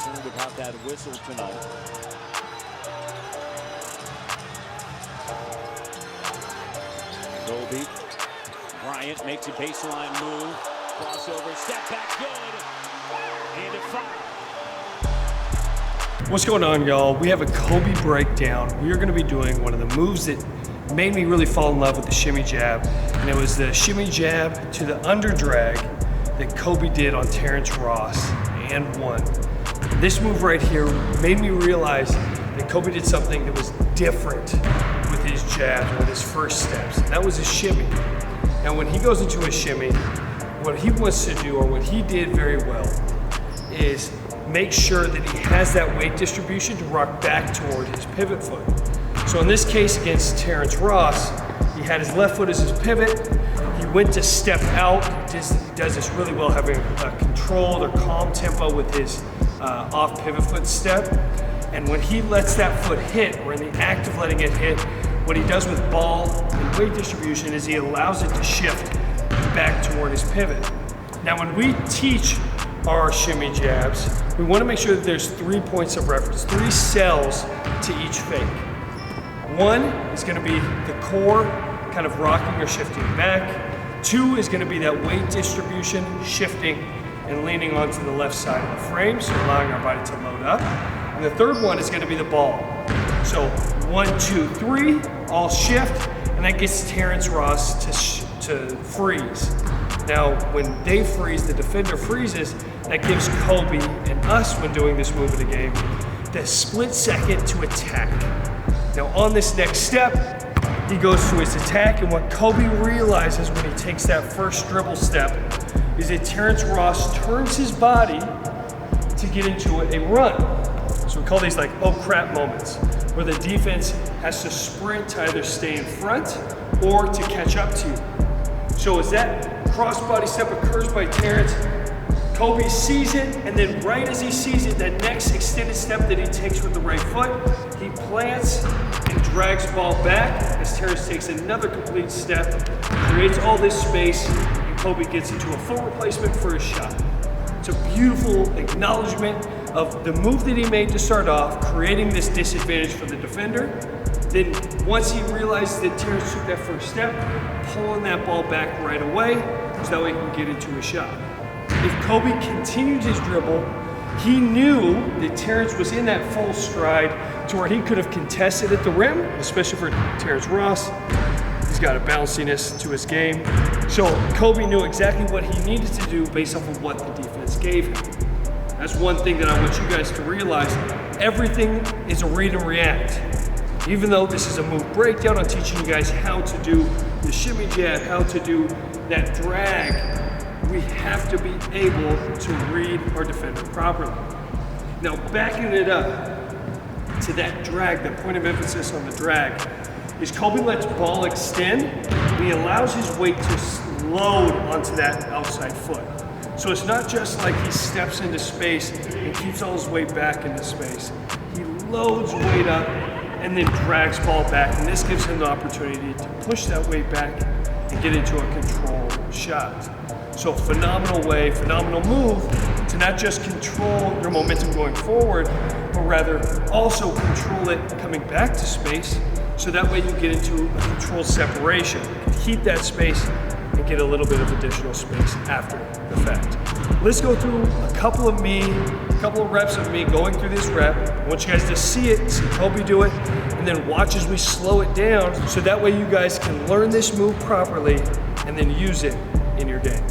concerned about that whistle tonight. Kobe Bryant makes a baseline move, crossover, step back, good, and a foul. What's going on, y'all? We have a Kobe breakdown. We are going to be doing one of the moves that made me really fall in love with the shimmy jab, and it was the shimmy jab to the under drag that Kobe did on Terrence Ross and won. This move right here made me realize that Kobe did something that was different with his jabs, with his first steps. That was a shimmy. Now when he goes into a shimmy, what he wants to do, or what he did very well, is make sure that he has that weight distribution to rock back toward his pivot foot. So in this case against Terrence Ross, he had his left foot as his pivot. He went to step out. He does this really well, having a controlled or calm tempo with his off pivot foot step. And when he lets that foot hit, or in the act of letting it hit, what he does with ball and weight distribution is he allows it to shift back toward his pivot. Now when we teach our shimmy jabs, we want to make sure that there's 3 points of reference, 3 cells to each fake. One is going to be the core kind of rocking or shifting back. 2 is going to be that weight distribution shifting and leaning onto the left side of the frame, so allowing our body to load up. And the 3rd one is going to be the ball. So 1, 2, 3, all shift, and that gets Terrence Ross to freeze. Now, when they freeze, the defender freezes, that gives Kobe and us, when doing this move in the game, the split second to attack. Now, on this next step, he goes to his attack, and what Kobe realizes when he takes that first dribble step is that Terrence Ross turns his body to get into a run. So we call these like, oh crap moments, where the defense has to sprint to either stay in front or to catch up to you. So as that cross-body step occurs by Terrence, Kobe sees it, and then right as he sees it, that next extended step that he takes with the right foot, he plants and drags the ball back as Terrence takes another complete step, creates all this space, and Kobe gets into a full replacement for his shot. It's a beautiful acknowledgement of the move that he made to start off, creating this disadvantage for the defender. Then once he realizes that Terrence took that first step, pulling that ball back right away, so that way he can get into a shot. If Kobe continued his dribble, he knew that Terrence was in that full stride to where he could have contested at the rim, especially for Terrence Ross. He's got a bounciness to his game. So Kobe knew exactly what he needed to do based off of what the defense gave him. That's one thing that I want you guys to realize. Everything is a read and react. Even though this is a move breakdown, I'm teaching you guys how to do the shimmy jab, how to do that drag. We have to be able to read our defender properly. Now backing it up to that drag, the point of emphasis on the drag, is Kobe lets ball extend, and he allows his weight to load onto that outside foot. So it's not just like he steps into space and keeps all his weight back into space. He loads weight up and then drags ball back, and this gives him the opportunity to push that weight back and get into a controlled shot. So phenomenal way, phenomenal move to not just control your momentum going forward, but rather also control it coming back to space, so that way you get into a controlled separation, keep that space, and get a little bit of additional space after the fact. Let's go through a couple of reps of me going through this rep. I want you guys to see it, see Kobe do it, and then watch as we slow it down, so that way you guys can learn this move properly and then use it in your game.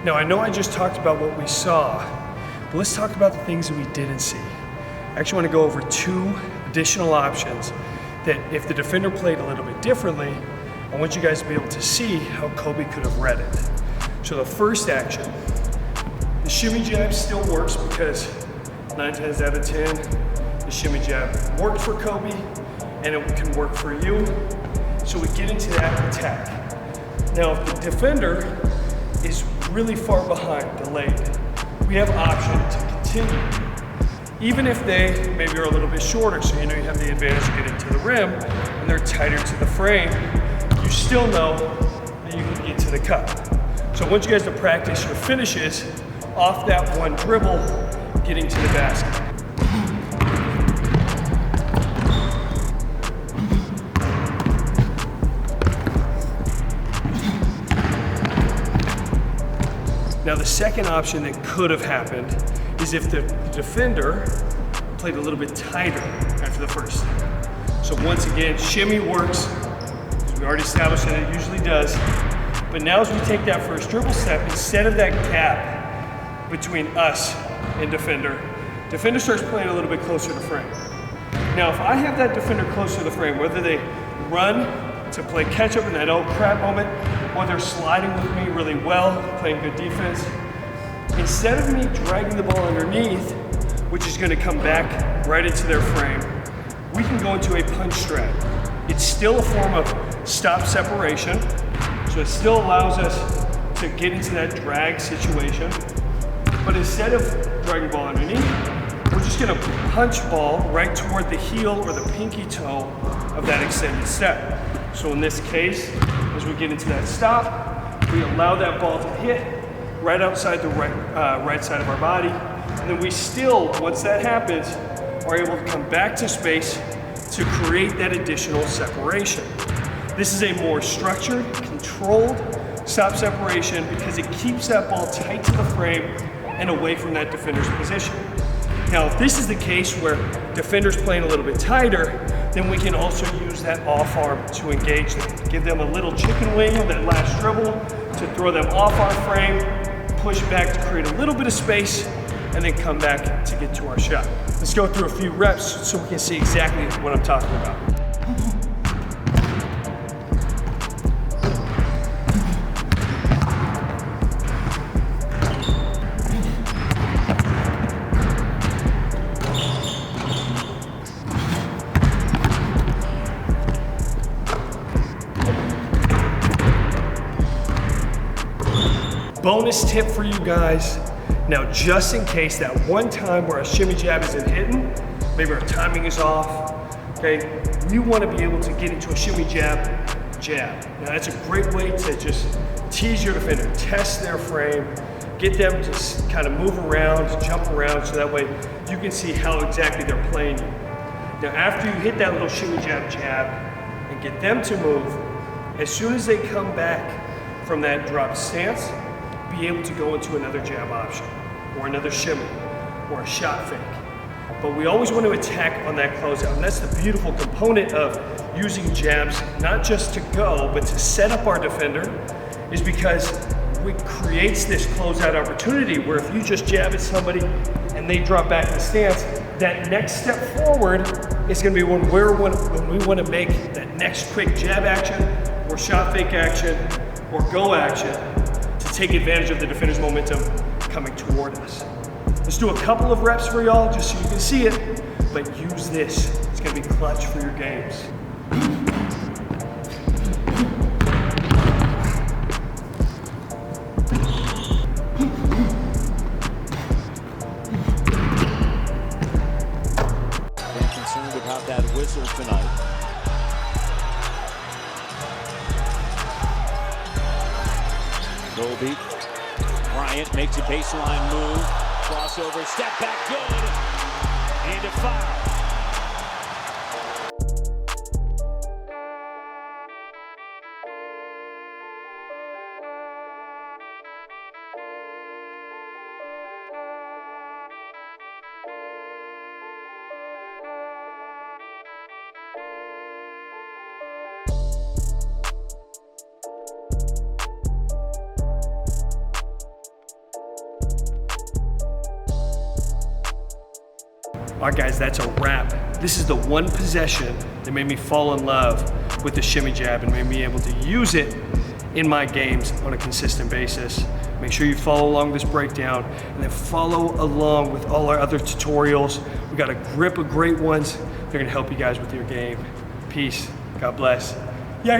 Now, I know I just talked about what we saw, but let's talk about the things that we didn't see. I actually want to go over 2 additional options that if the defender played a little bit differently, I want you guys to be able to see how Kobe could have read it. So the first action, the shimmy jab still works because 9 times out of 10, the shimmy jab worked for Kobe, and it can work for you. So we get into that attack. Now, if the defender is really far behind, delayed, we have option to continue. Even if they maybe are a little bit shorter, so you know you have the advantage of getting to the rim, and they're tighter to the frame, you still know that you can get to the cup. So I want you guys to practice your finishes off that one dribble, getting to the basket. Now the second option that could have happened is if the defender played a little bit tighter after the first step. So once again, shimmy works, as we already established that it usually does. But now as we take that first dribble step, instead of that gap between us and defender starts playing a little bit closer to the frame. Now if I have that defender closer to the frame, whether they run to play catch up in that oh crap moment, or they're sliding with me really well, playing good defense, instead of me dragging the ball underneath, which is gonna come back right into their frame, we can go into a punch strat. It's still a form of stop separation, so it still allows us to get into that drag situation, but instead of dragging the ball underneath, we're just gonna punch ball right toward the heel or the pinky toe of that extended step. So in this case, as we get into that stop, we allow that ball to hit right outside the right side of our body, and then we still, once that happens, are able to come back to space to create that additional separation. This is a more structured, controlled stop separation because it keeps that ball tight to the frame and away from that defender's position. Now, if this is the case where defender's playing a little bit tighter, then we can also use that off arm to engage them. Give them a little chicken wing on that last dribble to throw them off our frame, push back to create a little bit of space, and then come back to get to our shot. Let's go through a few reps so we can see exactly what I'm talking about. Bonus tip for you guys. Now, just in case that one time where a shimmy jab isn't hitting, maybe our timing is off, okay, we want to be able to get into a shimmy jab. Now, that's a great way to just tease your defender, test their frame, get them to kind of move around, jump around, so that way you can see how exactly they're playing you. Now, after you hit that little shimmy jab and get them to move, as soon as they come back from that drop stance, be able to go into another jab option, or another shimmy, or a shot fake. But we always want to attack on that closeout, and that's the beautiful component of using jabs, not just to go, but to set up our defender, is because it creates this closeout opportunity where if you just jab at somebody and they drop back in the stance, that next step forward is going to be when we want to make that next quick jab action, or shot fake action, or go action, to take advantage of the defender's momentum coming toward us. Let's do a couple of reps for y'all just so you can see it, but use this. It's gonna be clutch for your games. Been concerned about that whistle tonight. Kobe Bryant makes a baseline move, crossover, step back, good, and a foul. All right, guys, that's a wrap. This is the one possession that made me fall in love with the shimmy jab and made me able to use it in my games on a consistent basis. Make sure you follow along this breakdown, and then follow along with all our other tutorials. We got a grip of great ones. They're gonna help you guys with your game. Peace. God bless. Yeah.